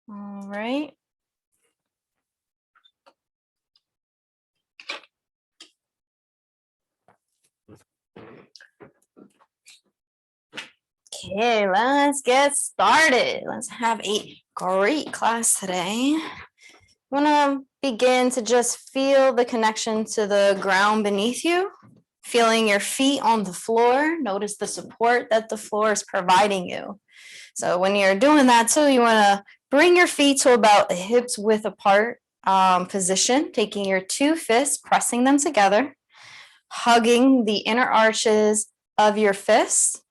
All right. Okay, let's get started. Let's have a great class today. I want to begin to just feel the connection to the ground beneath you, feeling your feet on the floor. Notice the support that the floor is providing you. So when you're doing that too, you want to bring your feet to about the hips width apart position, taking your two fists, pressing them together, hugging the inner arches of your fists,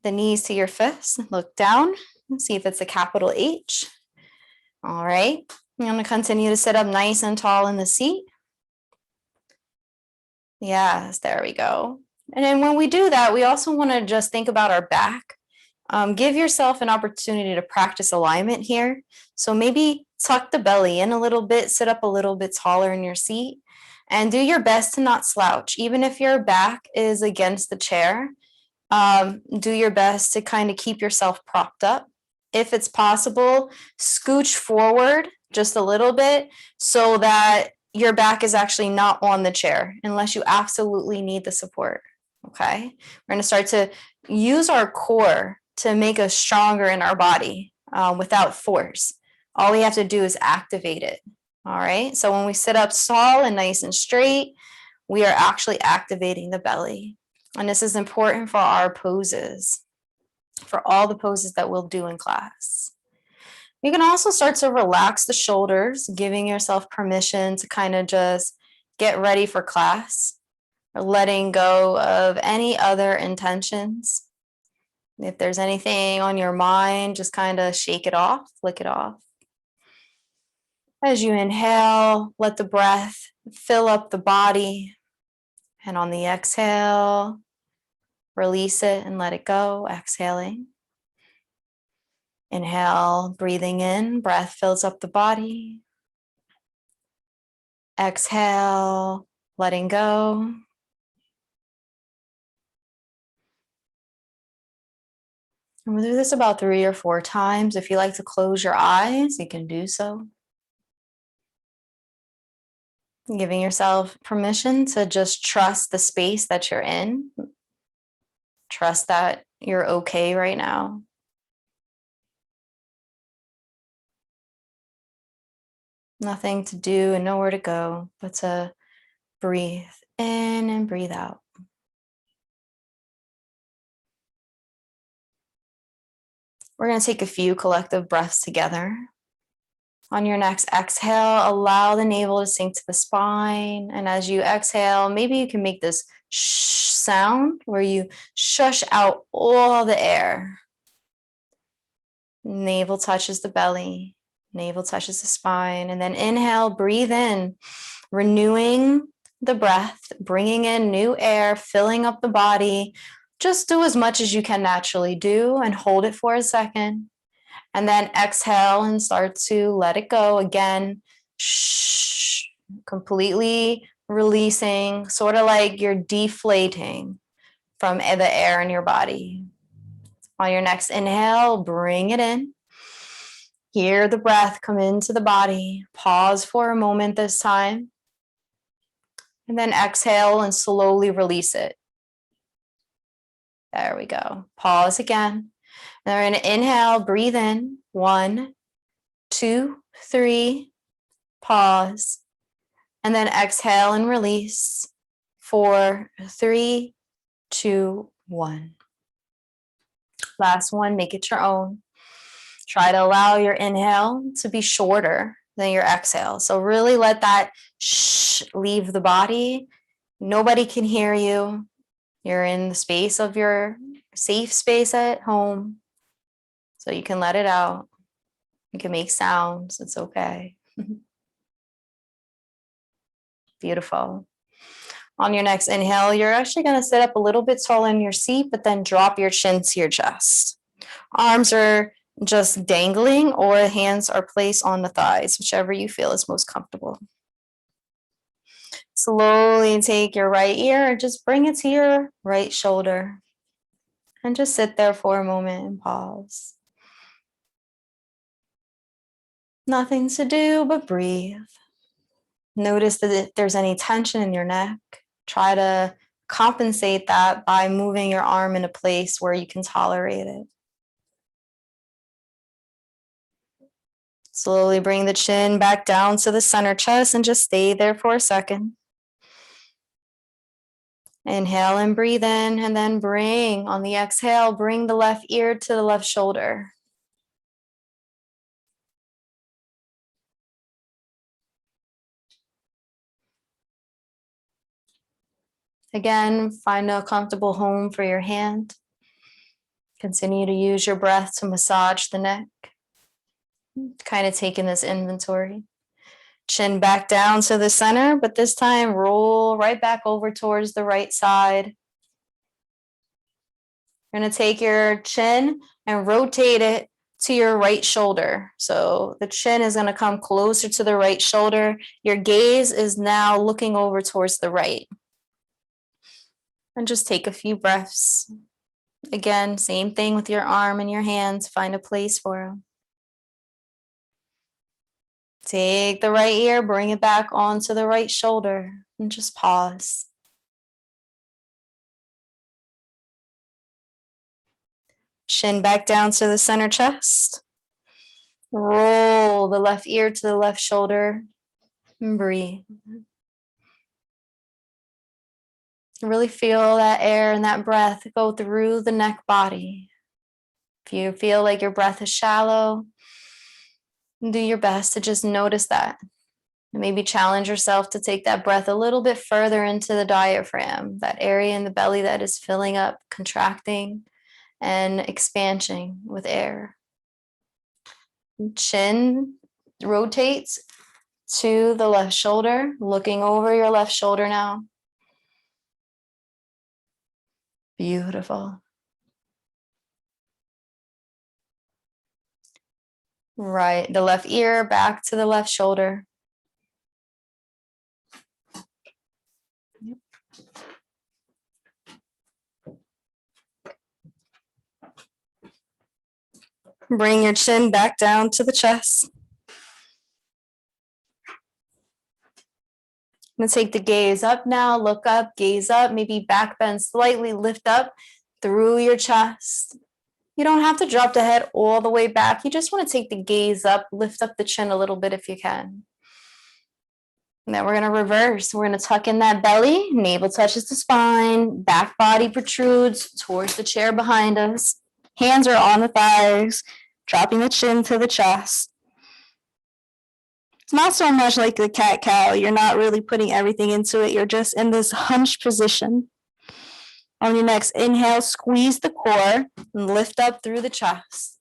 the knees to your fists. Look down and see if it's a capital H. All right. I'm going to continue to sit up nice and tall in the seat. Yes, there we go. And then when we do that, we also want to just think about our back. Give yourself an opportunity to practice alignment here. So maybe tuck the belly in a little bit, sit up a little bit taller in your seat, and do your best to not slouch. Even if your back is against the chair, do your best to kind of keep yourself propped up. If it's possible, scooch forward just a little bit so that your back is actually not on the chair unless you absolutely need the support. Okay, we're going to start to use our core to make us stronger in our body without force. All we have to do is activate it. All right, so when we sit up tall and nice and straight, we are actually activating the belly. And this is important for our poses, for all the poses that we'll do in class. You can also start to relax the shoulders, giving yourself permission to kind of just get ready for class, or letting go of any other intentions. If there's anything on your mind, just kind of shake it off, flick it off. As you inhale, let the breath fill up the body. And on the exhale, release it and let it go, exhaling. Inhale, breathing in, breath fills up the body. Exhale, letting go. And we'll do this about 3 or 4 times. If you like to close your eyes, you can do so. Giving yourself permission to just trust the space that you're in. Trust that you're okay right now. Nothing to do and nowhere to go, but to breathe in and breathe out. We're going to take a few collective breaths together. On your next exhale, allow the navel to sink to the spine. And as you exhale, maybe you can make this shh sound where you shush out all the air. Navel touches the belly, navel touches the spine. And then inhale, breathe in, renewing the breath, bringing in new air, filling up the body. Just do as much as you can naturally do and hold it for a second. And then exhale and start to let it go again. Shh, completely releasing, sort of like you're deflating from the air in your body. On your next inhale, bring it in. Hear the breath come into the body. Pause for a moment this time. And then exhale and slowly release it. There we go. Pause again. And we're going to inhale, breathe in. 1, 2, 3. Pause. And then exhale and release. 4, 3, 2, 1. Last one, make it your own. Try to allow your inhale to be shorter than your exhale. So really let that shh leave the body. Nobody can hear you. You're in the space of your safe space at home. So you can let it out. You can make sounds. It's okay. Beautiful. On your next inhale, you're actually going to sit up a little bit taller in your seat, but then drop your chin to your chest. Arms are just dangling or hands are placed on the thighs, whichever you feel is most comfortable. Slowly take your right ear and just bring it to your right shoulder. And just sit there for a moment and pause. Nothing to do but breathe. Notice that if there's any tension in your neck, try to compensate that by moving your arm in a place where you can tolerate it. Slowly bring the chin back down to the center chest and just stay there for a second. Inhale and breathe in, and then bring, on the exhale, bring the left ear to the left shoulder. Again, find a comfortable home for your hand. Continue to use your breath to massage the neck. Kind of taking this inventory. Chin back down to the center, but this time roll right back over towards the right side. You're going to take your chin and rotate it to your right shoulder. So the chin is going to come closer to the right shoulder. Your gaze is now looking over towards the right. And just take a few breaths. Again, same thing with your arm and your hands. Find a place for them. Take the right ear, bring it back onto the right shoulder, and just pause. Chin back down to the center chest. Roll the left ear to the left shoulder and breathe. Really feel that air and that breath go through the neck body. If you feel like your breath is shallow, do your best to just notice that. And maybe challenge yourself to take that breath a little bit further into the diaphragm, that area in the belly that is filling up, contracting, and expansion with air. Chin rotates to the left shoulder, looking over your left shoulder now. Beautiful. Right, the left ear back to the left shoulder. Bring your chin back down to the chest. I'm going to take the gaze up now, look up, gaze up, maybe back bend slightly, lift up through your chest. You don't have to drop the head all the way back. You just want to take the gaze up, lift up the chin a little bit if you can. And then we're going to reverse. We're going to tuck in that belly, navel touches the spine, back body protrudes towards the chair behind us. Hands are on the thighs, dropping the chin to the chest. It's not so much like the cat-cow. You're not really putting everything into it. You're just in this hunched position. On your next inhale, squeeze the core and lift up through the chest.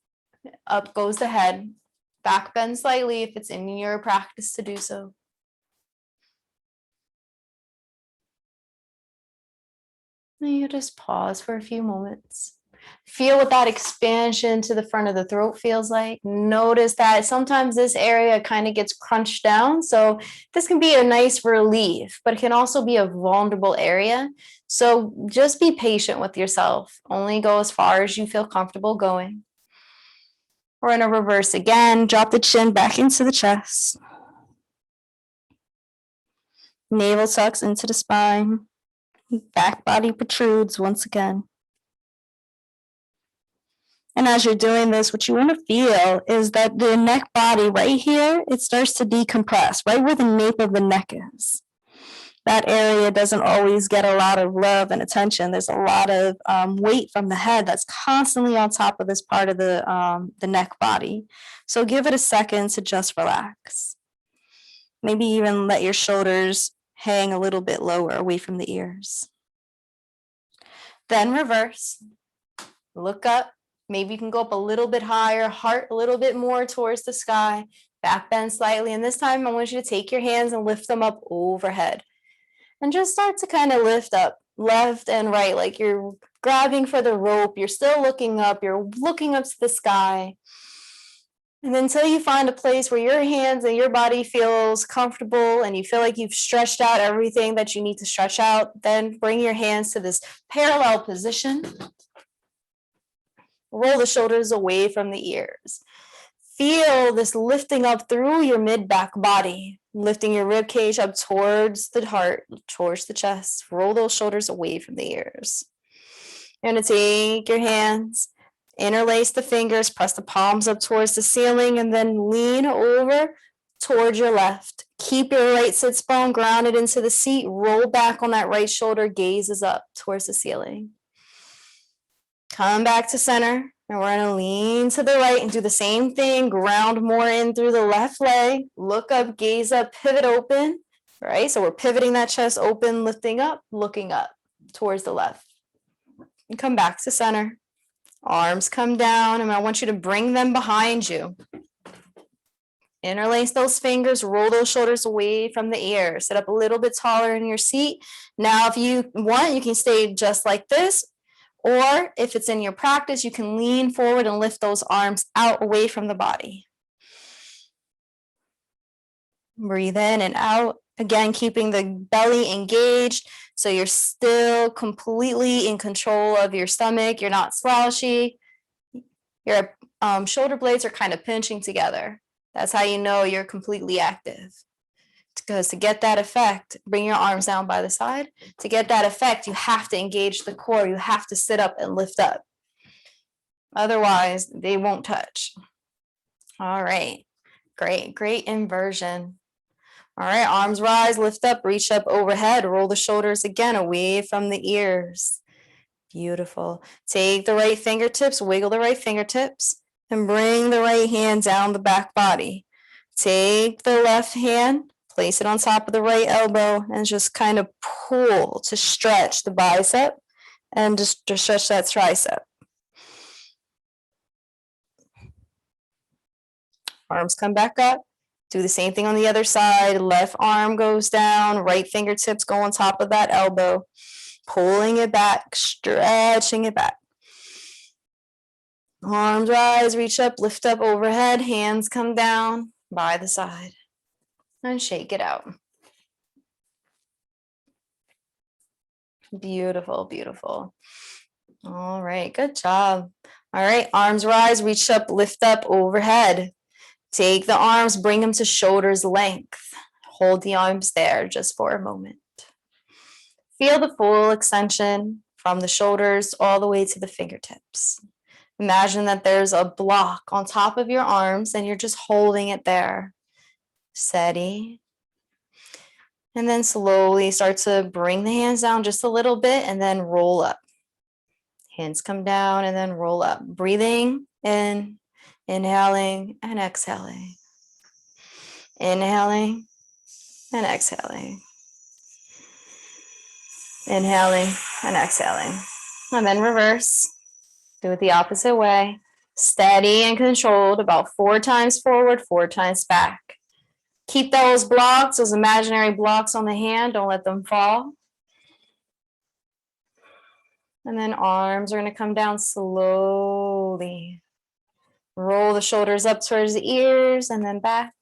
Up goes the head. Back bend slightly if it's in your practice to do so. And you just pause for a few moments. Feel what that expansion to the front of the throat feels like. Notice that sometimes this area kind of gets crunched down. So this can be a nice relief, but it can also be a vulnerable area. So just be patient with yourself. Only go as far as you feel comfortable going. We're going to reverse again. Drop the chin back into the chest. Navel tucks into the spine. Back body protrudes once again. And as you're doing this, what you want to feel is that the neck body right here, it starts to decompress, right where the nape of the neck is. That area doesn't always get a lot of love and attention. There's a lot of weight from the head that's constantly on top of this part of the neck body. So give it a second to just relax. Maybe even let your shoulders hang a little bit lower away from the ears. Then reverse, look up. Maybe you can go up a little bit higher, heart a little bit more towards the sky, back bend slightly. And this time I want you to take your hands and lift them up overhead. And just start to kind of lift up left and right, like you're grabbing for the rope. You're still looking up. You're looking up to the sky. And until you find a place where your hands and your body feels comfortable and you feel like you've stretched out everything that you need to stretch out, then bring your hands to this parallel position. Roll the shoulders away from the ears. feel this lifting up through your mid-back body, lifting your rib cage up towards the heart, towards the chest. Roll those shoulders away from the ears. You're going to take your hands, interlace the fingers, press the palms up towards the ceiling, and then lean over towards your left. Keep your right sits bone grounded into the seat. Roll back on that right shoulder, gazes up towards the ceiling. Come back to center, and we're going to lean to the right and do the same thing. Ground more in through the left leg. Look up, gaze up, pivot open. Right? So we're pivoting that chest open, lifting up, looking up towards the left. And come back to center. Arms come down, and I want you to bring them behind you. Interlace those fingers, roll those shoulders away from the ears. Sit up a little bit taller in your seat. Now, if you want, you can stay just like this. Or if it's in your practice, you can lean forward and lift those arms out away from the body. Breathe in and out. Again, keeping the belly engaged so you're still completely in control of your stomach. You're not slouchy. Your shoulder blades are kind of pinching together. That's how you know you're completely active. Because to get that effect, bring your arms down by the side. To get that effect, you have to engage the core. You have to sit up and lift up. Otherwise, they won't touch. All right. Great inversion. All right, arms rise, lift up, reach up overhead. Roll the shoulders again away from the ears. Beautiful. Take the right fingertips, wiggle the right fingertips, and bring the right hand down the back body. Take the left hand, place it on top of the right elbow, and just kind of pull to stretch the bicep and just to stretch that tricep. Arms come back up. Do the same thing on the other side. Left arm goes down, right fingertips go on top of that elbow, pulling it back, stretching it back. Arms rise, reach up, lift up overhead, hands come down by the side, and shake it out. Beautiful, beautiful. All right, good job. All right, arms rise, reach up, lift up overhead. Take the arms, bring them to shoulders length. Hold the arms there just for a moment. Feel the full extension from the shoulders all the way to the fingertips. Imagine that there's a block on top of your arms and you're just holding it there. Steady. And then slowly start to bring the hands down just a little bit and then roll up. Hands come down and then roll up. Breathing in. Inhaling and exhaling. Inhaling and exhaling. Inhaling and exhaling. And then reverse. Do it the opposite way. Steady and controlled, about 4 times forward, 4 times back. Keep those blocks, those imaginary blocks on the hand. Don't let them fall. And then arms are going to come down slowly. Roll the shoulders up towards the ears and then back.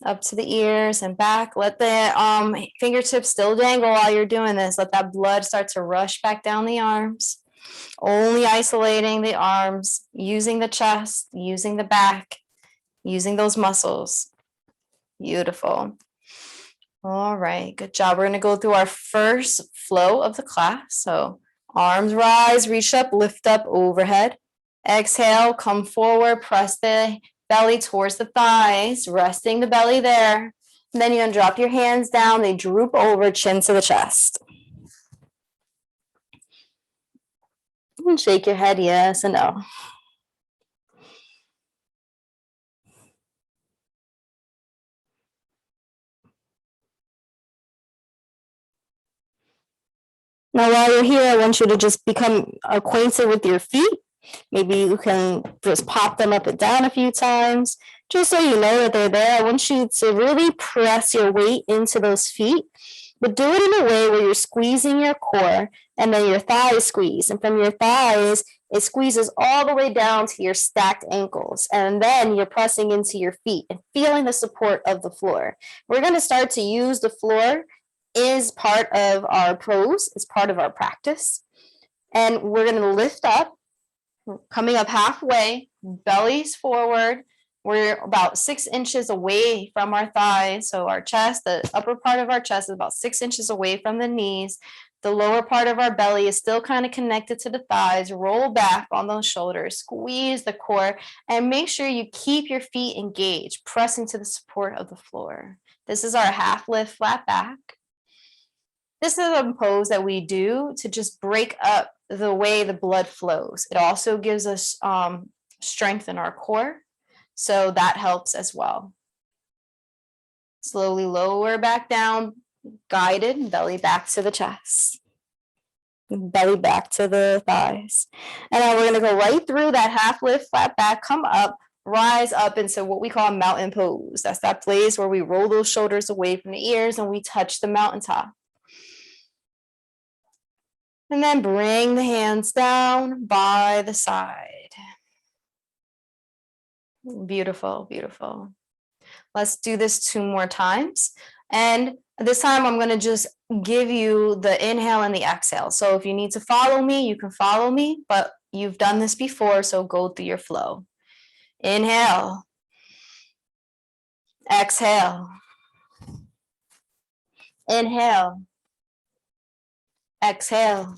Up to the ears and back. Let the fingertips still dangle while you're doing this. Let that blood start to rush back down the arms. Only isolating the arms, using the chest, using the back, using those muscles. Beautiful. All right, good job. We're going to go through our first flow of the class. So arms rise, reach up, lift up overhead. Exhale, come forward, press the belly towards the thighs, resting the belly there. And then you're going to drop your hands down. They droop over, chin to the chest. And shake your head yes and no. Now, while you're here, I want you to just become acquainted with your feet. Maybe you can just pop them up and down a few times, just so you know that they're there. I want you to really press your weight into those feet, but do it in a way where you're squeezing your core and then your thighs squeeze. And from your thighs, it squeezes all the way down to your stacked ankles. And then you're pressing into your feet and feeling the support of the floor. We're going to start to use the floor is part of our pose, is part of our practice. And we're going to lift up Coming up halfway, belly's forward. We're about 6 inches away from our thighs. So our chest, the upper part of our chest is about 6 inches away from the knees. The lower part of our belly is still kind of connected to the thighs. Roll back on those shoulders, squeeze the core, and make sure you keep your feet engaged, pressing to the support of the floor. This is our half lift flat back. This is a pose that we do to just break up the way the blood flows. It also gives us strength in our core, so that helps as well. Slowly lower back down, guided, belly back to the chest. Belly back to the thighs. And then we're going to go right through that half lift, flat back, come up, rise up into what we call mountain pose. That's that place where we roll those shoulders away from the ears and we touch the mountaintop. And then bring the hands down by the side. Beautiful, beautiful. Let's do this 2 more times. And this time I'm going to just give you the inhale and the exhale. So if you need to follow me, you can follow me, but you've done this before, so go through your flow. Inhale. Exhale. Inhale. Exhale.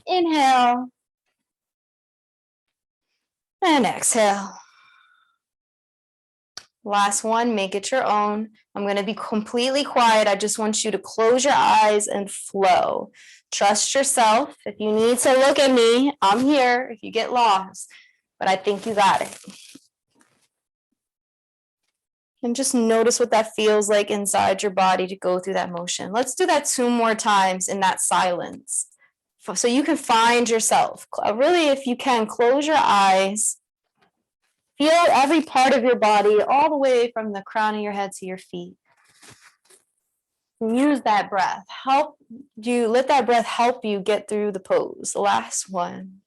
Inhale. And exhale. Last one, make it your own. I'm going to be completely quiet. I just want you to close your eyes and flow. Trust yourself. If you need to look at me, I'm here if you get lost, but I think you got it. And just notice what that feels like inside your body to go through that motion. Let's do that 2 more times in that silence. So you can find yourself. Really, if you can, close your eyes. Feel every part of your body all the way from the crown of your head to your feet. Use that breath. Let that breath help you get through the pose. The last one.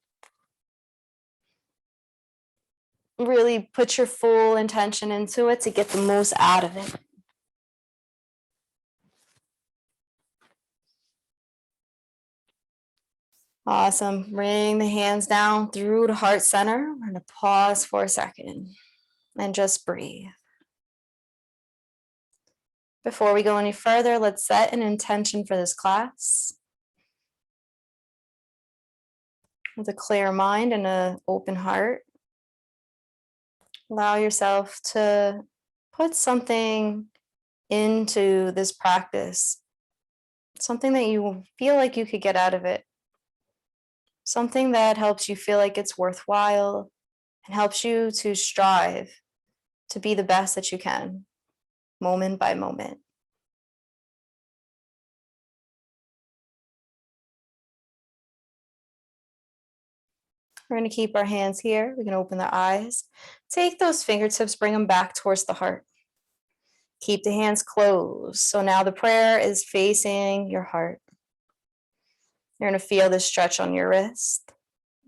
Really put your full intention into it to get the most out of it. Awesome. Bring the hands down through the heart center. We're going to pause for a second and just breathe. Before we go any further, let's set an intention for this class. With a clear mind and an open heart, allow yourself to put something into this practice, something that you feel like you could get out of it. Something that helps you feel like it's worthwhile and helps you to strive to be the best that you can, moment by moment. We're going to keep our hands here. We can open the eyes. Take those fingertips, bring them back towards the heart. Keep the hands closed. So now the prayer is facing your heart. You're going to feel this stretch on your wrist.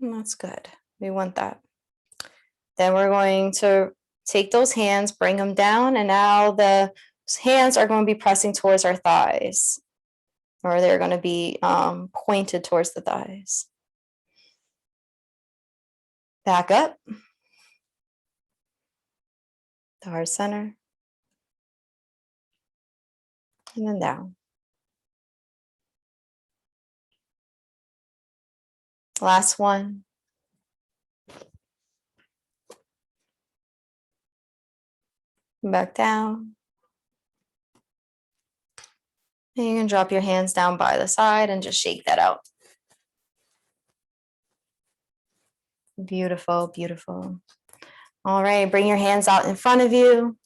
And that's good. We want that. Then we're going to take those hands, bring them down, and now the hands are going to be pressing towards our thighs, or they're going to be pointed towards the thighs. Back up. The heart center. And then down. Last one. Back down. And you can drop your hands down by the side and just shake that out. Beautiful, beautiful. All right, bring your hands out in front of you.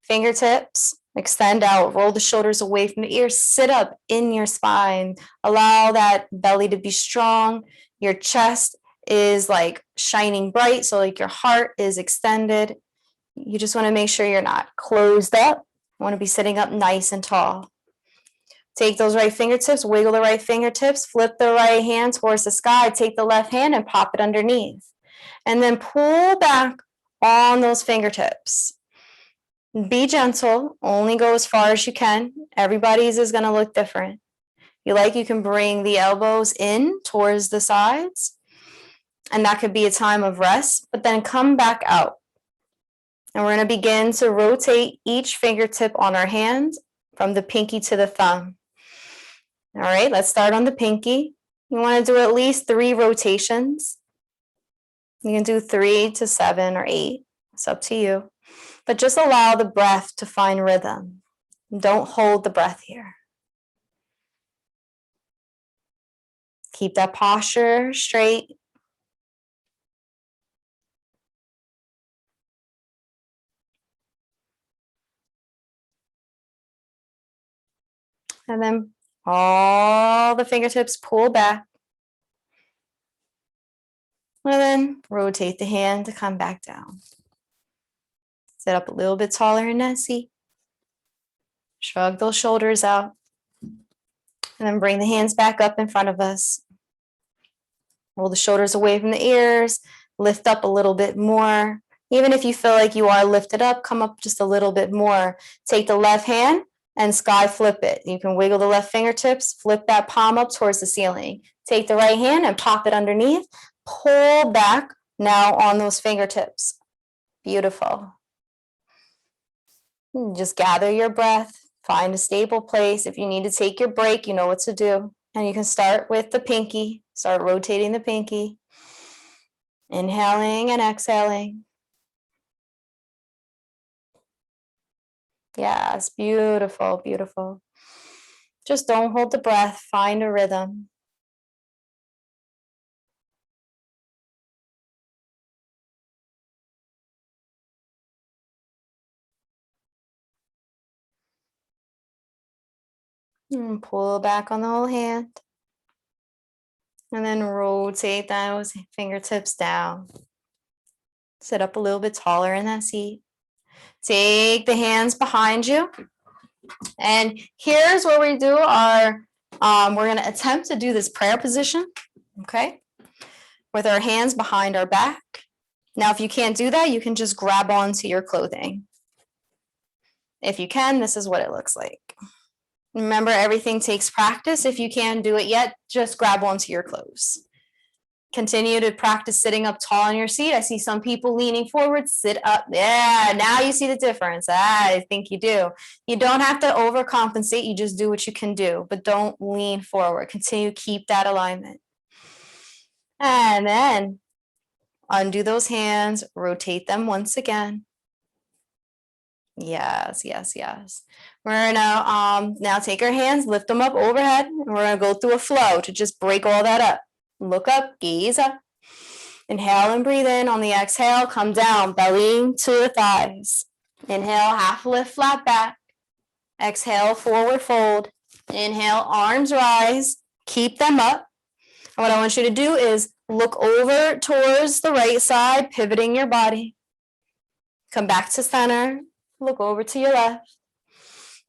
Fingertips, extend out, roll the shoulders away from the ears, sit up in your spine. Allow that belly to be strong. Your chest is like shining bright, so like your heart is extended. You just want to make sure you're not closed up. You want to be sitting up nice and tall. Take those right fingertips, wiggle the right fingertips, flip the right hand towards the sky, take the left hand and pop it underneath. And then pull back on those fingertips. Be gentle, only go as far as you can. Everybody's is going to look different. You can bring the elbows in towards the sides. And that could be a time of rest, but then come back out. And we're going to begin to rotate each fingertip on our hand from the pinky to the thumb. All right, let's start on the pinky. You want to do at least 3 rotations. You can do 3 to 7 or 8. It's up to you. But just allow the breath to find rhythm. Don't hold the breath here. Keep that posture straight. And then all the fingertips pull back. And then rotate the hand to come back down. Sit up a little bit taller in that seat. Shrug those shoulders out. And then bring the hands back up in front of us. Roll the shoulders away from the ears. Lift up a little bit more. Even if you feel like you are lifted up, come up just a little bit more. Take the left hand and sky flip it. You can wiggle the left fingertips, flip that palm up towards the ceiling. Take the right hand and pop it underneath. Pull back now on those fingertips. Beautiful. Just gather your breath. Find a stable place. If you need to take your break, you know what to do. And you can start with the pinky. Start rotating the pinky. Inhaling and exhaling. Yes, beautiful, beautiful. Just don't hold the breath. Find a rhythm. And pull back on the whole hand. And then rotate those fingertips down. Sit up a little bit taller in that seat. Take the hands behind you. And here's where we do our, we're going to attempt to do this prayer position, okay? With our hands behind our back. Now, if you can't do that, you can just grab onto your clothing. If you can, this is what it looks like. Remember, everything takes practice. If you can't do it yet, just grab onto your clothes. Continue to practice sitting up tall in your seat. I see some people leaning forward. Sit up. Yeah, now you see the difference. I think you do. You don't have to overcompensate. You just do what you can do, but don't lean forward. Continue to keep that alignment. And then undo those hands. Rotate them once again. Yes, yes, yes. We're gonna now take our hands, lift them up overhead, and we're gonna go through a flow to just break all that up. Look up, gaze up. Inhale and breathe in. On the exhale, come down, belly to the thighs. Inhale, half lift, flat back. Exhale, forward fold. Inhale, arms rise. Keep them up. And what I want you to do is look over towards the right side, pivoting your body. Come back to center. Look over to your left.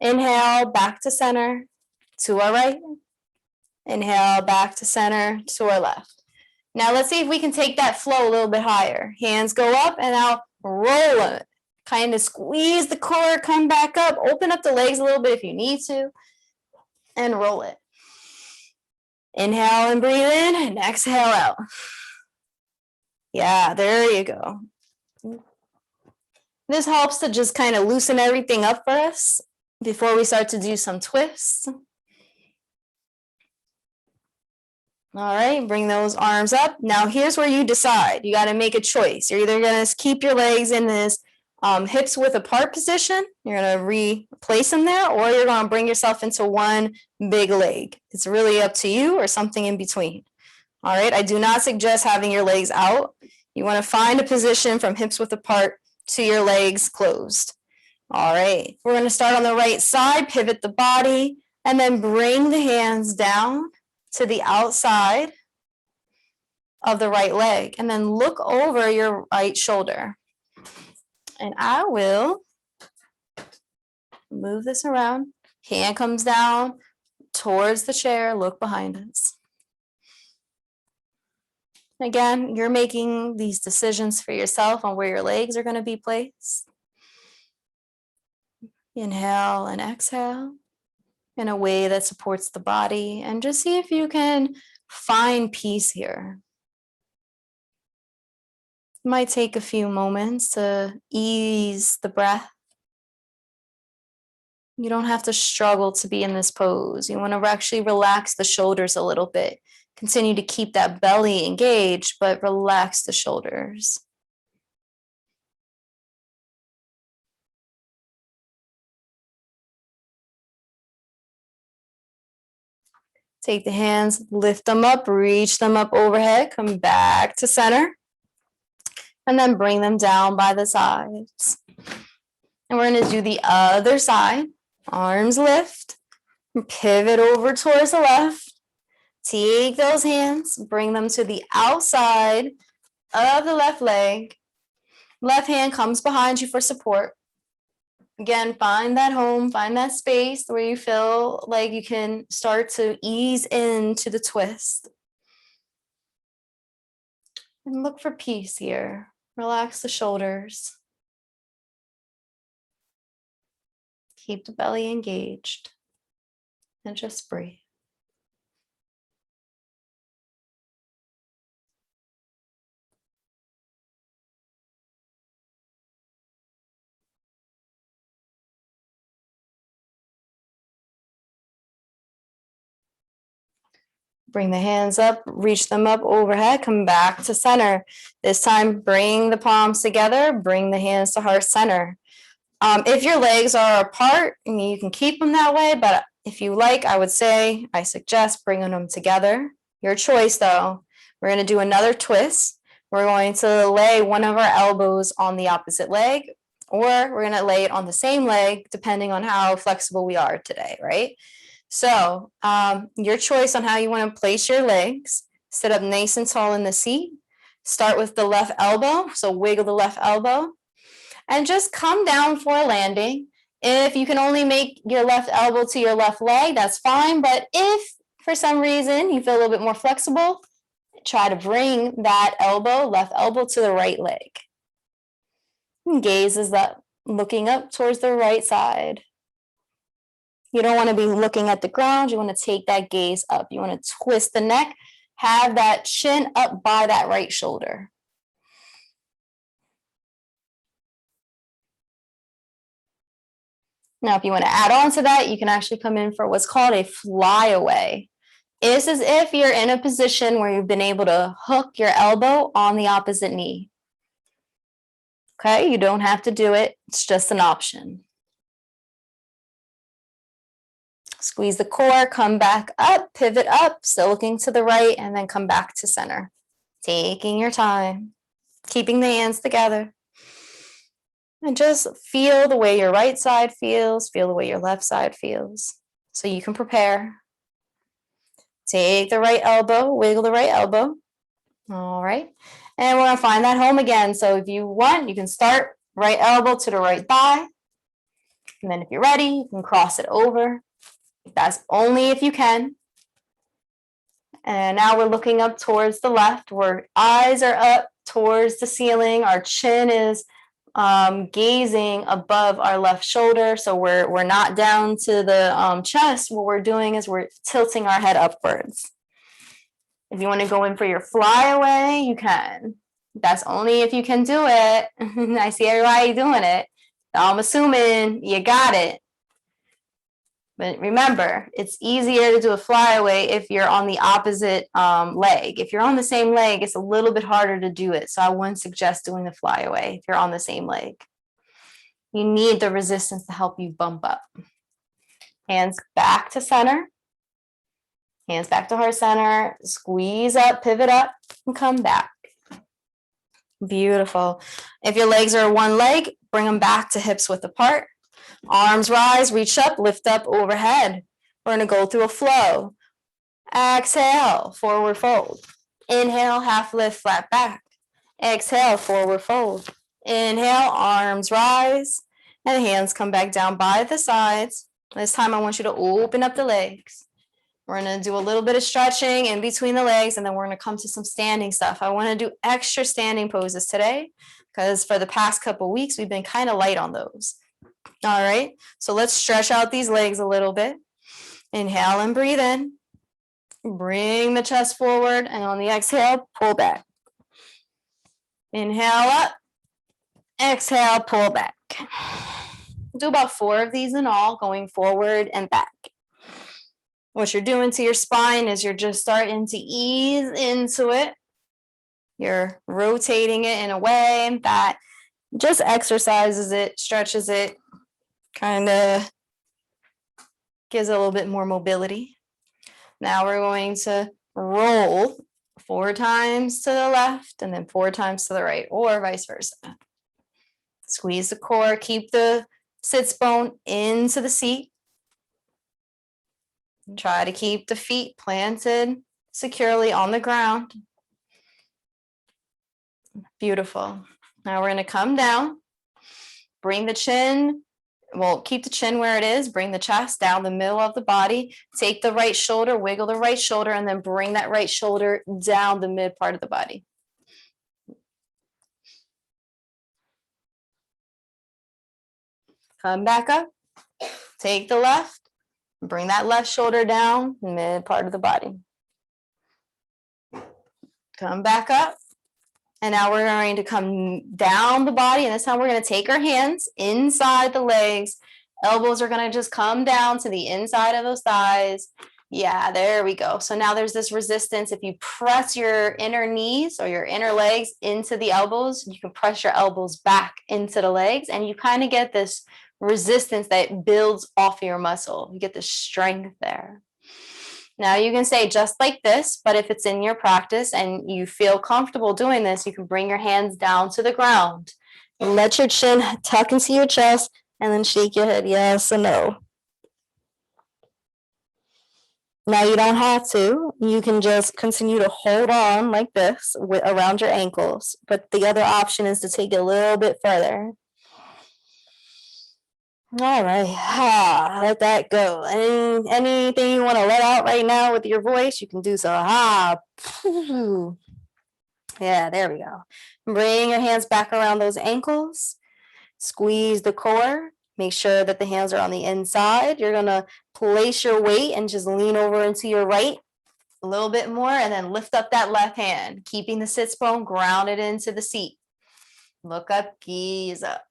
Inhale, back to center, to our right. Inhale, back to center, to our left. Now let's see if we can take that flow a little bit higher. Hands go up and now roll it. Kind of squeeze the core, come back up, open up the legs a little bit if you need to, and roll it. Inhale and breathe in, and exhale out. Yeah, there you go. This helps to just kind of loosen everything up for us before we start to do some twists. All right, bring those arms up. Now here's where you decide. You got to make a choice. You're either going to keep your legs in this hips width apart position. You're going to replace them there, or you're going to bring yourself into one big leg. It's really up to you, or something in between. All right, I do not suggest having your legs out. You want to find a position from hips width apart to your legs closed. All right, we're going to start on the right side, pivot the body, and then bring the hands down to the outside of the right leg, and then look over your right shoulder. And I will move this around. Hand comes down towards the chair, look behind us. Again, you're making these decisions for yourself on where your legs are going to be placed. Inhale and exhale in a way that supports the body, and just see if you can find peace here. Might take a few moments to ease the breath. You don't have to struggle to be in this pose. You want to actually relax the shoulders a little bit. Continue to keep that belly engaged, but relax the shoulders. Take the hands, lift them up, reach them up overhead, come back to center, and then bring them down by the sides. And we're going to do the other side. Arms lift, pivot over towards the left. Take those hands, bring them to the outside of the left leg. Left hand comes behind you for support. Again, find that home, find that space where you feel like you can start to ease into the twist. And look for peace here. Relax the shoulders. Keep the belly engaged. And just breathe. Bring the hands up, reach them up overhead, come back to center. This time, bring the palms together, bring the hands to heart center. If your legs are apart, you can keep them that way, but if you like, I suggest bringing them together. Your choice though. We're going to do another twist. We're going to lay one of our elbows on the opposite leg, or we're going to lay it on the same leg, depending on how flexible we are today, right? So your choice on how you want to place your legs. Sit up nice and tall in the seat. Start with the left elbow. So wiggle the left elbow. And just come down for a landing. If you can only make your left elbow to your left leg, that's fine. But if for some reason you feel a little bit more flexible, try to bring that left elbow to the right leg. And gaze is up, looking up towards the right side. You don't want to be looking at the ground. You want to take that gaze up. You want to twist the neck, have that chin up by that right shoulder. Now, if you want to add on to that, you can actually come in for what's called a flyaway. It's as if you're in a position where you've been able to hook your elbow on the opposite knee. Okay, you don't have to do it. It's just an option. Squeeze the core, come back up, pivot up, still looking to the right, and then come back to center. Taking your time, keeping the hands together. And just feel the way your right side feels, feel the way your left side feels. So you can prepare. Take the right elbow, wiggle the right elbow. All right. And we're going to find that home again. So if you want, you can start right elbow to the right thigh. And then if you're ready, you can cross it over. That's only if you can. And now we're looking up towards the left, where eyes are up towards the ceiling. Our chin is gazing above our left shoulder. So we're not down to the chest. What we're doing is we're tilting our head upwards. If you want to go in for your flyaway, you can. That's only if you can do it. I see everybody doing it. I'm assuming you got it. But remember, it's easier to do a flyaway if you're on the opposite leg. If you're on the same leg, it's a little bit harder to do it. So I wouldn't suggest doing the flyaway if you're on the same leg. You need the resistance to help you bump up. Hands back to center. Hands back to heart center. Squeeze up, pivot up, and come back. Beautiful. If your legs are one leg, bring them back to hips width apart. Arms rise, reach up, lift up overhead. We're going to go through a flow. Exhale, forward fold. Inhale, half lift, flat back. Exhale, forward fold. Inhale, arms rise, and hands come back down by the sides. This time I want you to open up the legs. We're going to do a little bit of stretching in between the legs, and then we're going to come to some standing stuff. I want to do extra standing poses today because for the past couple of weeks, we've been kind of light on those. All right, so let's stretch out these legs a little bit. Inhale and breathe in. Bring the chest forward, and on the exhale, pull back. Inhale up, exhale, pull back. Do about 4 of these in all, going forward and back. What you're doing to your spine is you're just starting to ease into it. You're rotating it in a way that just exercises it, stretches it, kind of gives it a little bit more mobility. Now we're going to roll 4 times to the left and then 4 times to the right, or vice versa. Squeeze the core, keep the sits bone into the seat. Try to keep the feet planted securely on the ground. Beautiful. Now we're going to come down, bring the chin, well, keep the chin where it is, bring the chest down the middle of the body, take the right shoulder, wiggle the right shoulder, and then bring that right shoulder down the mid part of the body. Come back up, take the left, bring that left shoulder down, mid part of the body. Come back up. And now we're going to come down the body, and this time we're going to take our hands inside the legs. Elbows are going to just come down to the inside of those thighs. Yeah, there we go. So now there's this resistance. If you press your inner knees or your inner legs into the elbows, you can press your elbows back into the legs, and you kind of get this resistance that builds off your muscle. You get the strength there. Now you can say just like this, but if it's in your practice and you feel comfortable doing this, you can bring your hands down to the ground. Let your chin tuck into your chest and then shake your head yes or no. Now you don't have to. You can just continue to hold on like this around your ankles, but the other option is to take it a little bit further. All right, let that go. Anything you want to let out right now with your voice, you can do so. Yeah, there we go. Bring your hands back around those ankles. Squeeze the core. Make sure that the hands are on the inside. You're going to place your weight and just lean over into your right a little bit more, and then lift up that left hand, keeping the sits bone grounded into the seat. Look up, gaze up.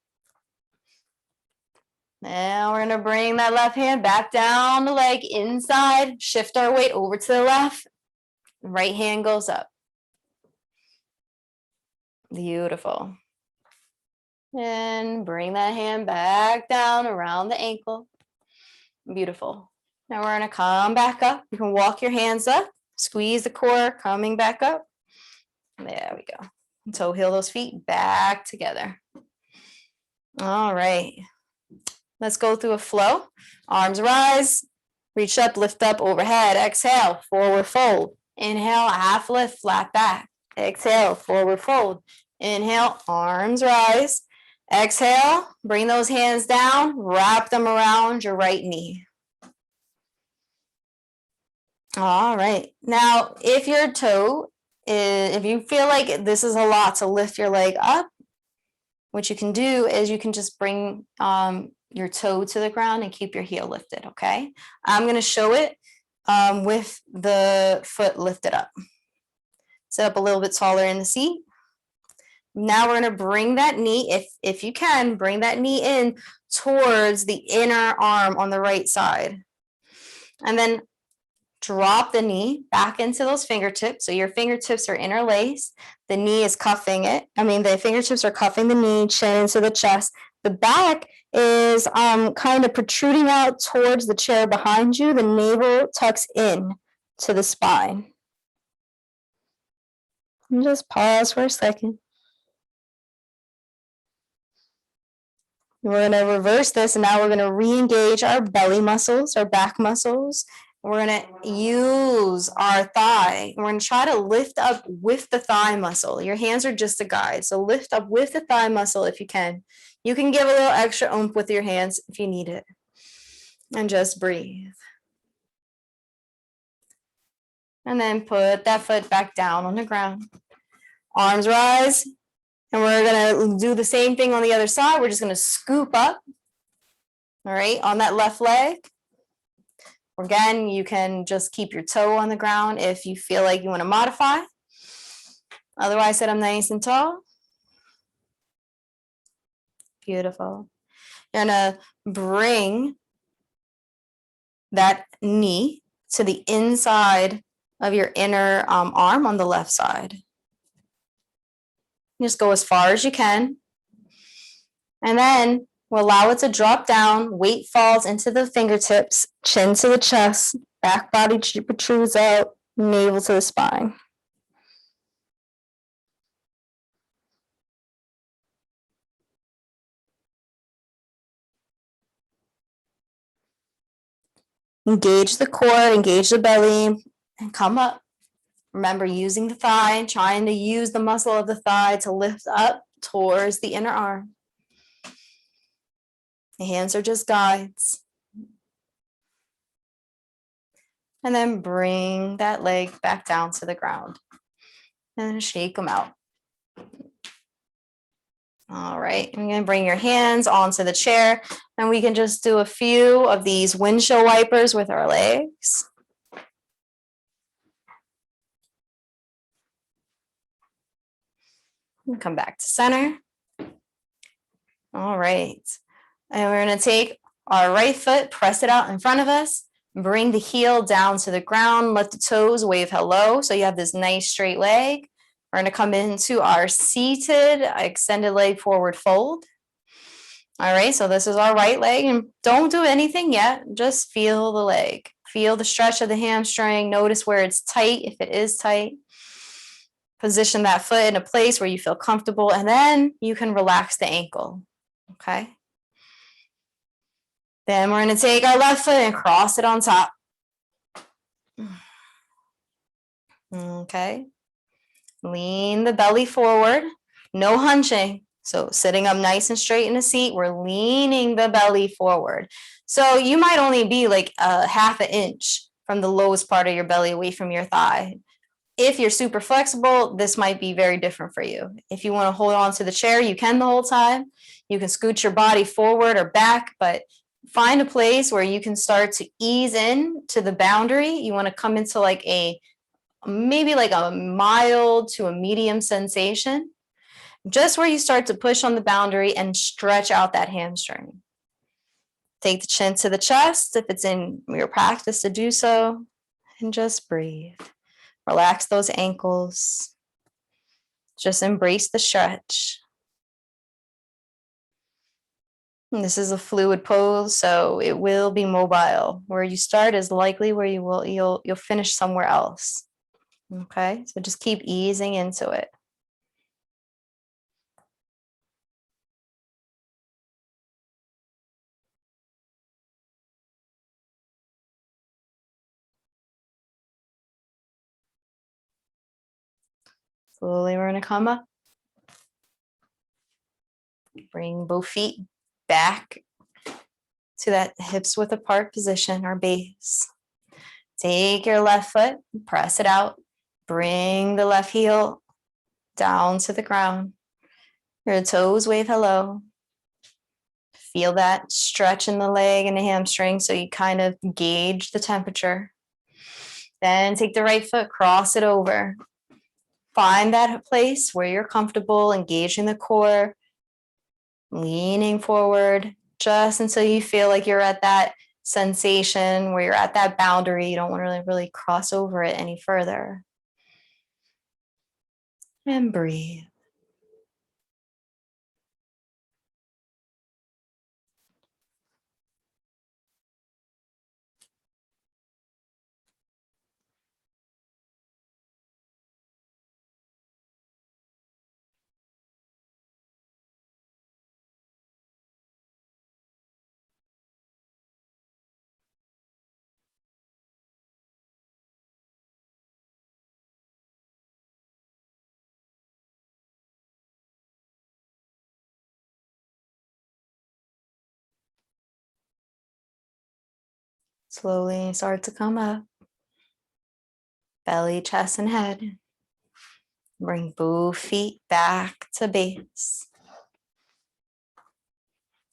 Now we're going to bring that left hand back down the leg inside, shift our weight over to the left, right hand goes up. Beautiful. And bring that hand back down around the ankle. Beautiful. Now we're going to come back up. You can walk your hands up, squeeze the core, coming back up. There we go. Toe heel those feet back together. All right. Let's go through a flow. Arms rise, reach up, lift up, overhead. Exhale, forward fold. Inhale, half lift, flat back. Exhale, forward fold. Inhale, arms rise. Exhale, bring those hands down, wrap them around your right knee. All right. Now, if your toe, if you feel like this is a lot to lift your leg up, what you can do is you can just bring your toe to the ground and keep your heel lifted, okay? I'm going to show it with the foot lifted up. Sit up a little bit taller in the seat. Now we're going to bring that knee, if you can, bring that knee in towards the inner arm on the right side. And then drop the knee back into those fingertips. So your fingertips are interlaced. The knee is cuffing it. The fingertips are cuffing the knee, chin into the chest. The back is kind of protruding out towards the chair behind you. The navel tucks in to the spine. And just pause for a second. We're going to reverse this, and now we're going to re-engage our belly muscles, our back muscles. We're going to use our thigh. We're going to try to lift up with the thigh muscle. Your hands are just a guide, so lift up with the thigh muscle if you can. You can give a little extra oomph with your hands if you need it. And just breathe. And then put that foot back down on the ground. Arms rise. And we're going to do the same thing on the other side. We're just going to scoop up. All right, on that left leg. Again, you can just keep your toe on the ground if you feel like you want to modify. Otherwise, sit up nice and tall. Beautiful. You're gonna bring that knee to the inside of your inner arm on the left side. Just go as far as you can. And then we'll allow it to drop down. Weight falls into the fingertips, chin to the chest, back body protrudes out, navel to the spine. Engage the core, engage the belly, and come up. Remember, using the thigh, trying to use the muscle of the thigh to lift up towards the inner arm. The hands are just guides. And then bring that leg back down to the ground and shake them out. All right, I'm going to bring your hands onto the chair, and we can just do a few of these windshield wipers with our legs. And come back to center. All right, and we're going to take our right foot, press it out in front of us, bring the heel down to the ground, let the toes wave hello, so you have this nice straight leg. We're going to come into our seated extended leg forward fold. All right, so this is our right leg, and don't do anything yet. Just feel the leg. Feel the stretch of the hamstring. Notice where it's tight, if it is tight. Position that foot in a place where you feel comfortable, and then you can relax the ankle, okay? Then we're going to take our left foot and cross it on top. Okay. Lean the belly forward, no hunching. So sitting up nice and straight in a seat, we're leaning the belly forward. So you might only be like a half an inch from the lowest part of your belly away from your thigh. If you're super flexible, this might be very different for you. If you want to hold on to the chair, you can the whole time. You can scoot your body forward or back, but find a place where you can start to ease in to the boundary. You want to come into like maybe like a mild to a medium sensation, just where you start to push on the boundary and stretch out that hamstring. Take the chin to the chest if it's in your practice to do so, and just breathe. Relax those ankles. Just embrace the stretch. And this is a fluid pose, so it will be mobile. Where you start is likely where you'll finish somewhere else. Okay, so just keep easing into it. Slowly, we're going to come up. Bring both feet back to that hips width apart position, our base. Take your left foot, press it out. Bring the left heel down to the ground. Your toes wave hello. Feel that stretch in the leg and the hamstring, so you kind of gauge the temperature. Then take the right foot, cross it over. Find that place where you're comfortable, engaging the core, leaning forward, just until you feel like you're at that sensation where you're at that boundary. You don't want to really cross over it any further. And breathe. Slowly start to come up. Belly, chest, and head. Bring both feet back to base.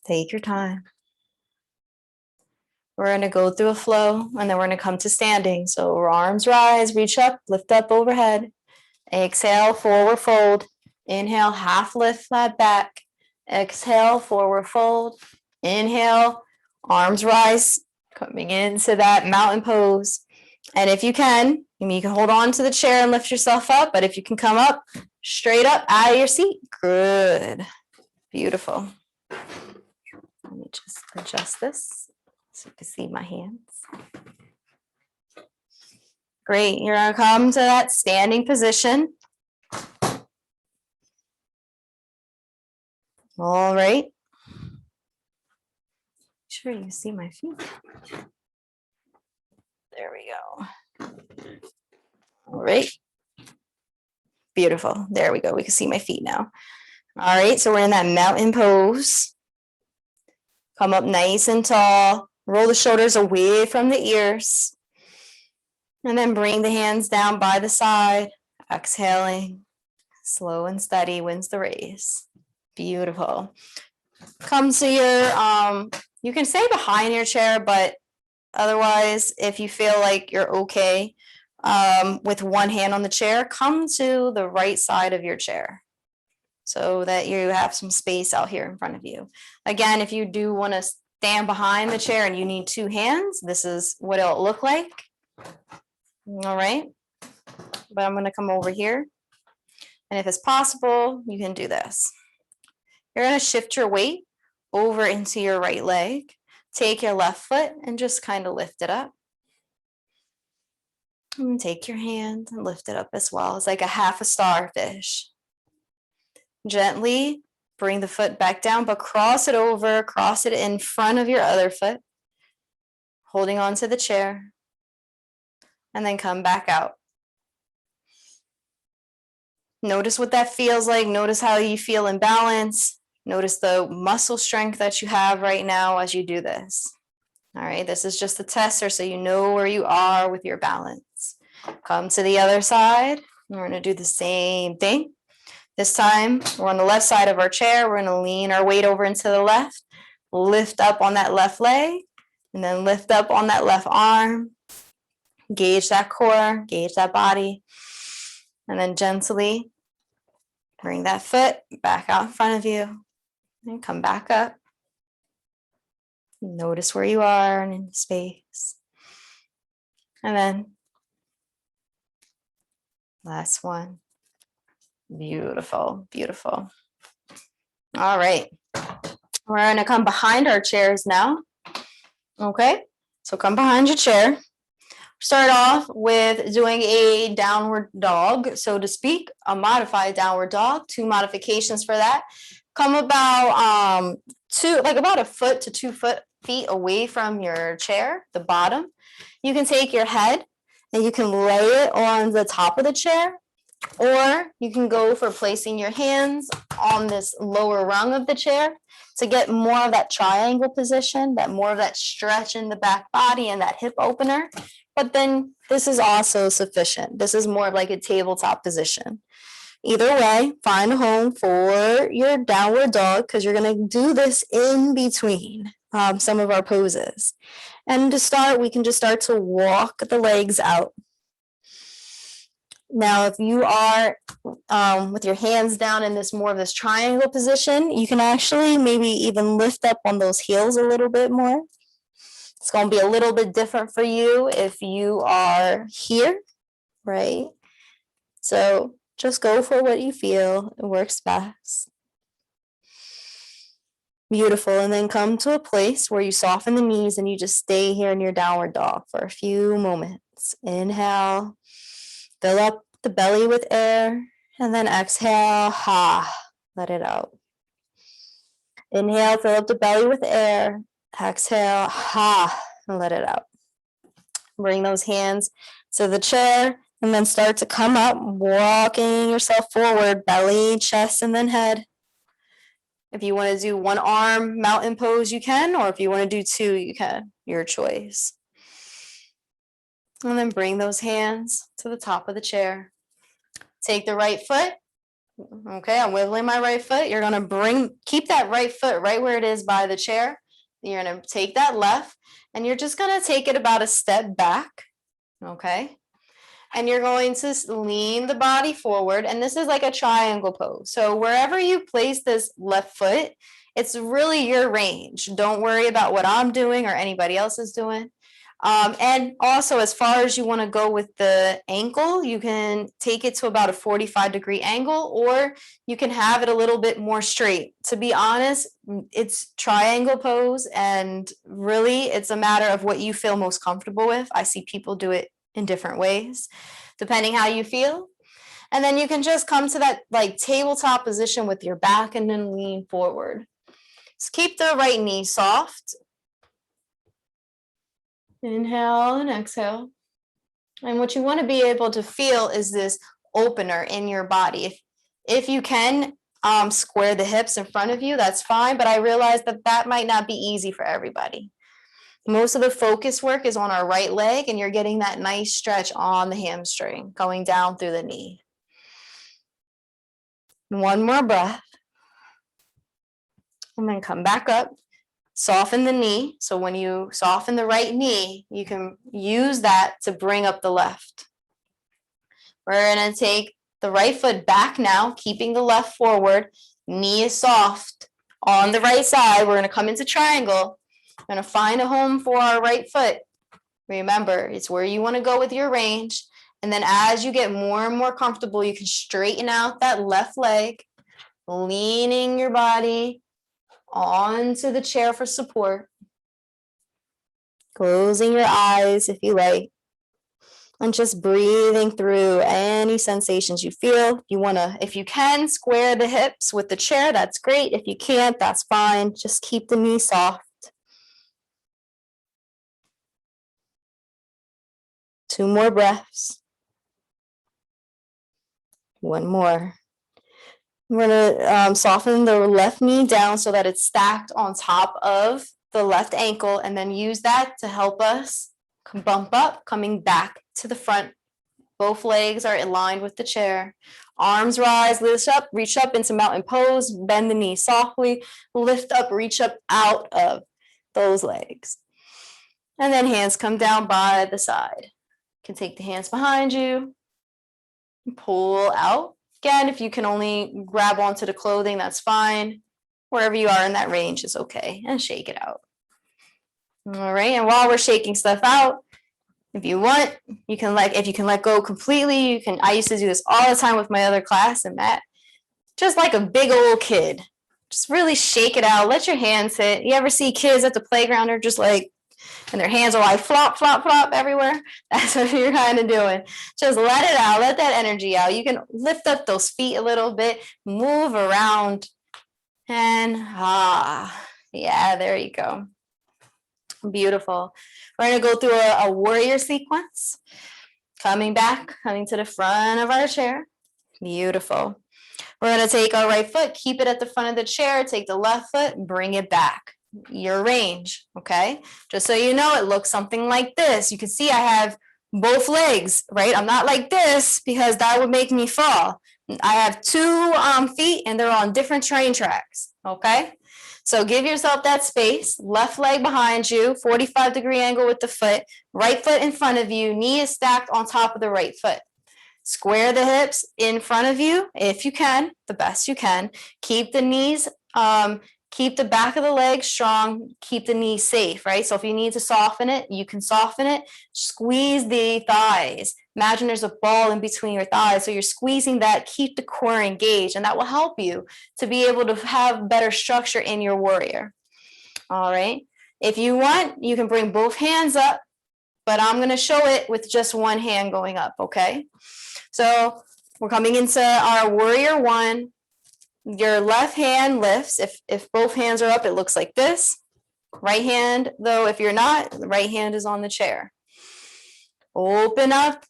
Take your time. We're going to go through a flow, and then we're going to come to standing. So arms rise, reach up, lift up overhead. Exhale, forward fold. Inhale, half lift, flat back. Exhale, forward fold. Inhale, arms rise, coming into that mountain pose. And if you can hold on to the chair and lift yourself up, but if you can come up, straight up out of your seat. Good. Beautiful. Let me just adjust this so you can see my hands. Great. You're going to come to that standing position. All right. Sure you see my feet. There we go. All right. Beautiful. There we go. We can see my feet now. All right. So we're in that mountain pose. Come up nice and tall. Roll the shoulders away from the ears. And then bring the hands down by the side. Exhaling. Slow and steady wins the race. Beautiful. Come to your, you can stay behind your chair, but otherwise, if you feel like you're okay with one hand on the chair, come to the right side of your chair so that you have some space out here in front of you. Again, if you do want to stand behind the chair and you need two hands, this is what it'll look like. All right. But I'm going to come over here. And if it's possible, you can do this. You're going to shift your weight over into your right leg. Take your left foot and just kind of lift it up. And take your hand and lift it up as well. It's like a half a starfish. Gently bring the foot back down, but cross it over, cross it in front of your other foot, holding on to the chair, and then come back out. Notice what that feels like. Notice how you feel in balance. Notice the muscle strength that you have right now as you do this. All right, this is just a tester so you know where you are with your balance. Come to the other side. We're going to do the same thing. This time, we're on the left side of our chair. We're going to lean our weight over into the left, lift up on that left leg, and then lift up on that left arm. Gauge that core, gauge that body, and then gently bring that foot back out in front of you and come back up. Notice where you are and in space. And then last one. Beautiful, beautiful. All right. We're going to come behind our chairs now. Okay, so come behind your chair. Start off with doing a downward dog, so to speak, a modified downward dog. 2 modifications for that. Come about about a foot to 2 feet away from your chair, the bottom. You can take your head and you can lay it on the top of the chair, or you can go for placing your hands on this lower rung of the chair to get more of that triangle position, more of that stretch in the back body and that hip opener. But then this is also sufficient. This is more of like a tabletop position. Either way, find a home for your downward dog because you're going to do this in between some of our poses. And to start, we can just start to walk the legs out. Now, if you are with your hands down in more of this triangle position, you can actually maybe even lift up on those heels a little bit more. It's going to be a little bit different for you if you are here, right? So just go for what you feel. It works best. Beautiful. And then come to a place where you soften the knees and you just stay here in your downward dog for a few moments. Inhale, fill up the belly with air, and then exhale, let it out. Inhale, fill up the belly with air. Exhale, and let it out. Bring those hands to the chair and then start to come up, walking yourself forward, belly, chest, and then head. If you want to do 1 arm mountain pose, you can, or if you want to do 2, you can, your choice. And then bring those hands to the top of the chair. Take the right foot. Okay, I'm wiggling my right foot. You're going to keep that right foot right where it is by the chair. You're going to take that left, and you're just going to take it about a step back, okay? and you're going to lean the body forward. And this is like a triangle pose. So wherever you place this left foot, it's really your range. Don't worry about what I'm doing or anybody else is doing. And also, as far as you want to go with the ankle, you can take it to about a 45-degree angle, or you can have it a little bit more straight. To be honest, it's triangle pose, and really it's a matter of what you feel most comfortable with. I see people do it in different ways, depending how you feel. And then you can just come to that like tabletop position with your back and then lean forward. Just keep the right knee soft. Inhale and exhale. And what you want to be able to feel is this opener in your body. If you can square the hips in front of you, that's fine. But I realize that that might not be easy for everybody. Most of the focus work is on our right leg, and you're getting that nice stretch on the hamstring going down through the knee. One more breath. And then come back up. Soften the knee. So when you soften the right knee, you can use that to bring up the left. We're going to take the right foot back now, keeping the left forward. Knee is soft. On the right side, we're going to come into triangle. We're going to find a home for our right foot. Remember, it's where you want to go with your range. And then as you get more and more comfortable, you can straighten out that left leg, leaning your body onto the chair for support, closing your eyes if you like, and just breathing through any sensations you feel. You want to, if you can, square the hips with the chair, that's great. If you can't, that's fine. Just keep the knee soft. 2 more breaths. 1 more. We're going to soften the left knee down so that it's stacked on top of the left ankle, and then use that to help us bump up, coming back to the front. Both legs are aligned with the chair. Arms rise, lift up, reach up into mountain pose, bend the knee softly, lift up, reach up out of those legs. And then hands come down by the side. You can take the hands behind you, pull out. Again, if you can only grab onto the clothing, that's fine. Wherever you are in that range is okay, and shake it out. All right, and while we're shaking stuff out, if you want, you can if you can let go completely, you can. I used to do this all the time with my other class, and that just like a big old kid, just really shake it out. Let your hands hit. You ever see kids at the playground? They're just like, and their hands are like flop, flop, flop everywhere. That's what you're kind of doing. Just let it out. Let that energy out. You can lift up those feet a little bit, move around, and yeah, there you go. Beautiful. We're going to go through a warrior sequence. Coming back, coming to the front of our chair. Beautiful. We're going to take our right foot, keep it at the front of the chair, take the left foot, bring it back. Your range, okay? Just so you know, it looks something like this. You can see I have both legs, right? I'm not like this because that would make me fall. I have 2 feet and they're on different train tracks, okay? So give yourself that space. Left leg behind you, 45-degree angle with the foot, right foot in front of you, knee is stacked on top of the right foot. Square the hips in front of you if you can, the best you can. Keep the knees keep the back of the leg strong, keep the knee safe, right? So if you need to soften it, you can soften it. Squeeze the thighs. Imagine there's a ball in between your thighs. So you're squeezing that, keep the core engaged, and that will help you to be able to have better structure in your warrior. All right. If you want, you can bring both hands up, but I'm going to show it with just one hand going up, okay? So we're coming into our warrior 1. Your left hand lifts. If both hands are up, it looks like this. Right hand, though, if you're not, the right hand is on the chair. Open up,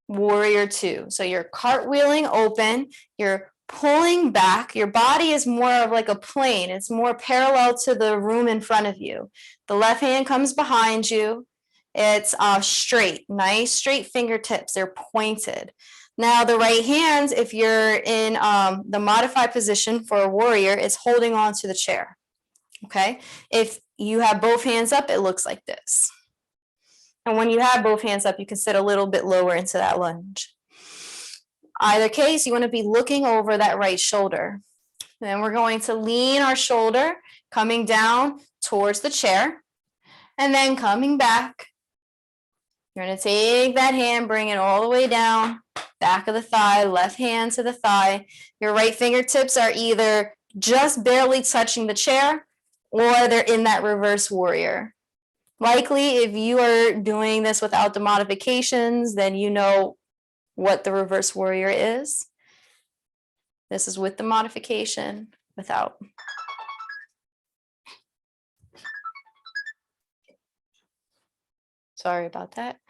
warrior 2. So you're cartwheeling open, you're pulling back. Your body is more of like a plane. It's more parallel to the room in front of you. The left hand comes behind you. It's straight, nice straight fingertips. They're pointed. Now, the right hand, if you're in the modified position for a warrior, is holding on to the chair, okay? If you have both hands up, it looks like this. And when you have both hands up, you can sit a little bit lower into that lunge. Either case, you want to be looking over that right shoulder. Then we're going to lean our shoulder, coming down towards the chair, and then coming back. You're going to take that hand, bring it all the way down, back of the thigh, left hand to the thigh. Your right fingertips are either just barely touching the chair or they're in that reverse warrior. Likely, if you are doing this without the modifications, then you know what the reverse warrior is. This is with the modification, without. Sorry about that.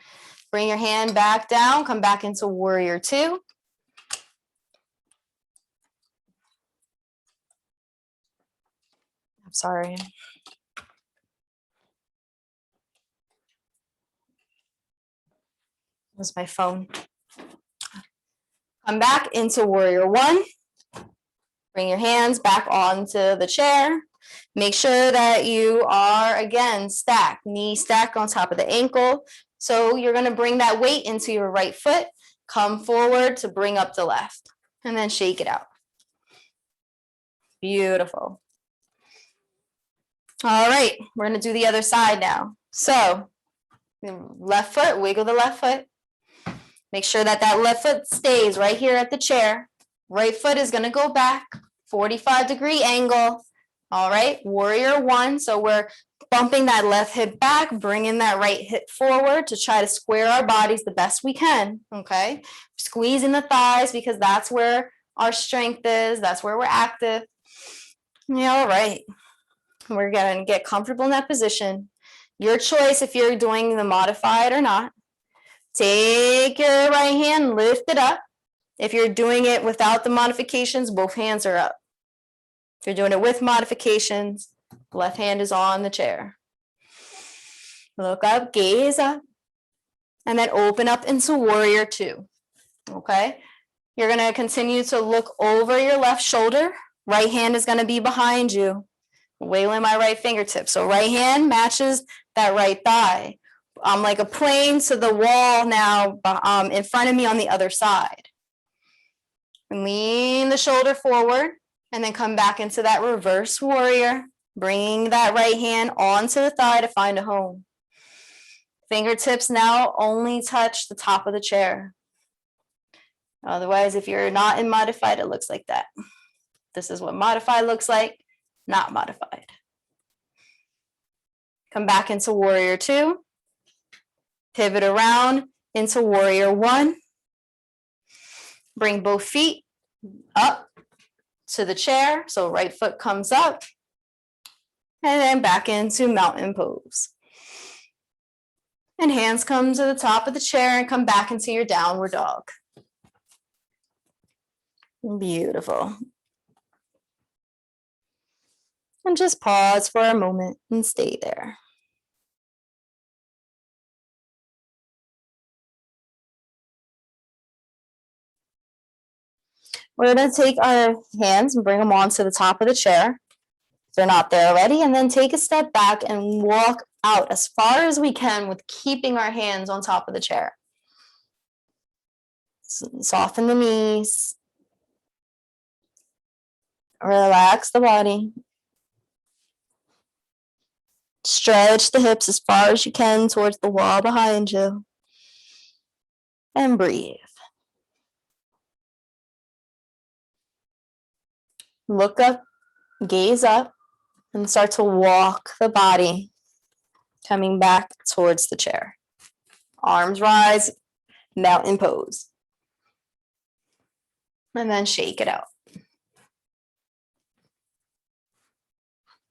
Bring your hand back down, come back into warrior two. I'm sorry. Was my phone. Come back into warrior one. Bring your hands back onto the chair. Make sure that you are, again, stacked, knee stacked on top of the ankle. So you're going to bring that weight into your right foot. Come forward to bring up the left, and then shake it out. Beautiful. All right, we're going to do the other side now. So left foot, wiggle the left foot. Make sure that that left foot stays right here at the chair. Right foot is going to go back, 45-degree angle. All right, warrior one. So we're bumping that left hip back, bringing that right hip forward to try to square our bodies the best we can. Okay, squeezing the thighs because that's where our strength is. That's where we're active. Yeah, all right. We're going to get comfortable in that position. Your choice if you're doing the modified or not. Take your right hand, lift it up. If you're doing it without the modifications, both hands are up. If you're doing it with modifications, left hand is on the chair. Look up, gaze up, and then open up into warrior two. Okay? You're going to continue to look over your left shoulder. Right hand is going to be behind you. Wiggling my right fingertip. So right hand matches that right thigh. I'm like a plane to the wall now in front of me on the other side. Lean the shoulder forward and then come back into that reverse warrior, bringing that right hand onto the thigh to find a home. Fingertips now only touch the top of the chair. Otherwise, if you're not in modified, it looks like that. This is what modified looks like, not modified. Come back into warrior two. Pivot around into warrior one. Bring both feet up to the chair. So right foot comes up. And then back into mountain pose. And hands come to the top of the chair and come back into your downward dog. Beautiful. And just pause for a moment and stay there. We're going to take our hands and bring them onto the top of the chair. If they're not there already, and then take a step back and walk out as far as we can with keeping our hands on top of the chair. Soften the knees. Relax the body. Stretch the hips as far as you can towards the wall behind you. And breathe. Look up, gaze up, and start to walk the body, coming back towards the chair. Arms rise, mountain pose. And then shake it out.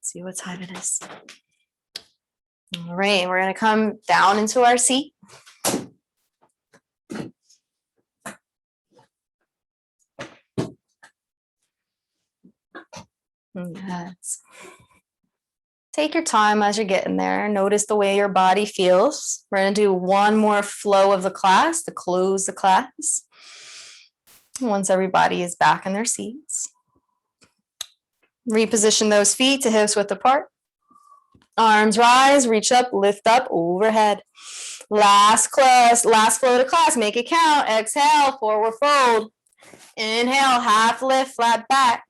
See what time it is. All right, we're going to come down into our seat. Yes. Take your time as you're getting there. Notice the way your body feels. We're going to do one more flow of the class to close the class. Once everybody is back in their seats. Reposition those feet to hips width apart. Arms rise, reach up, lift up, overhead. Last flow to class. Make it count. Exhale, forward fold. Inhale, half lift, flat back.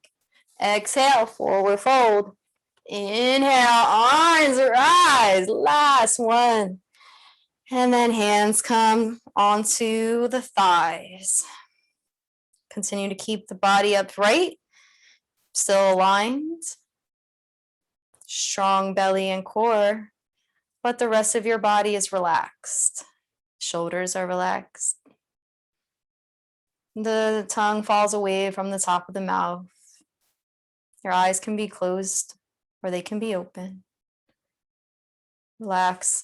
Exhale, forward fold. Inhale, arms rise. Last one. And then hands come onto the thighs. Continue to keep the body upright, still aligned. Strong belly and core, but the rest of your body is relaxed. Shoulders are relaxed. The tongue falls away from the top of the mouth. Your eyes can be closed or they can be open. Relax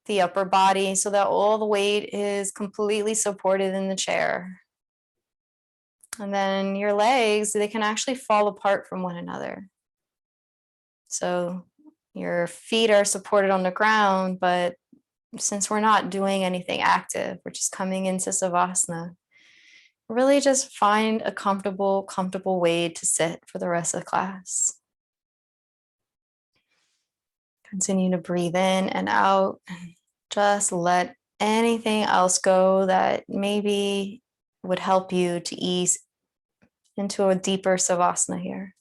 the upper body so that all the weight is completely supported in the chair. And then your legs, they can actually fall apart from one another. So your feet are supported on the ground, but since we're not doing anything active, we're just coming into Savasana, really just find a comfortable way to sit for the rest of the class. Continue to breathe in and out. Just let anything else go that maybe would help you to ease into a deeper Savasana here.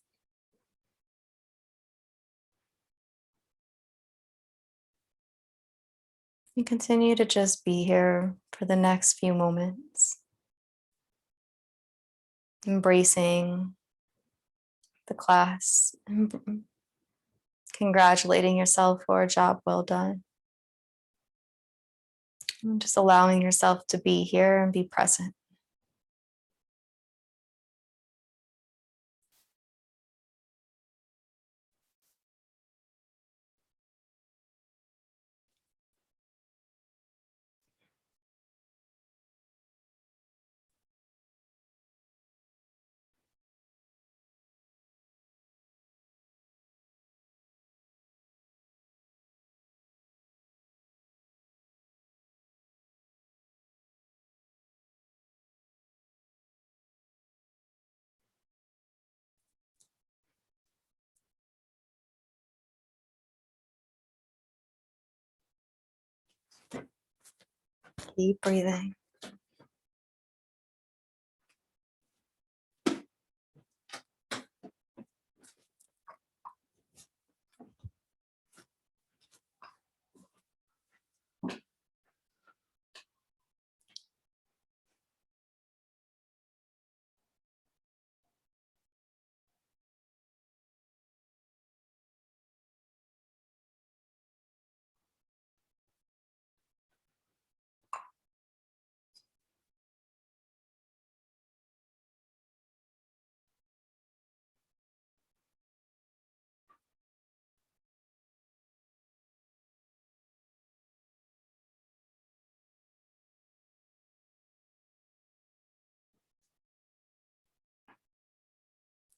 And continue to just be here for the next few moments. Embracing the class, congratulating yourself for a job well done. And just allowing yourself to be here and be present. Keep breathing.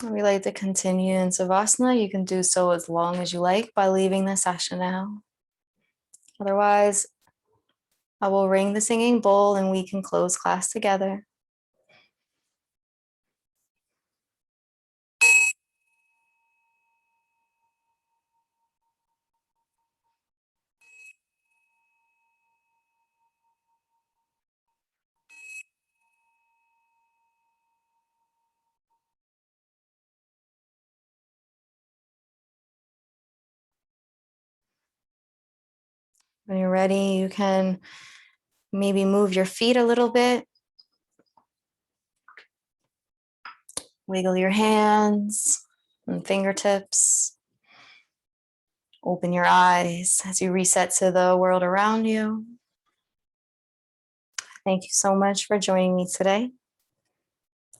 If we like to continue in Savasana, you can do so as long as you like by leaving the session now. Otherwise, I will ring the singing bowl and we can close class together. When you're ready, you can maybe move your feet a little bit. Wiggle your hands and fingertips. Open your eyes as you reset to the world around you. Thank you so much for joining me today.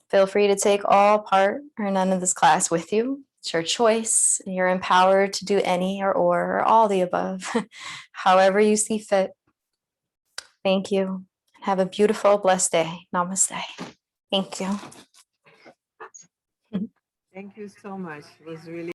Feel free to take all part or none of this class with you. It's your choice. You're empowered to do any or all the above, however you see fit. Thank you. Have a beautiful, blessed day. Namaste. Thank you. Thank you so much. It was really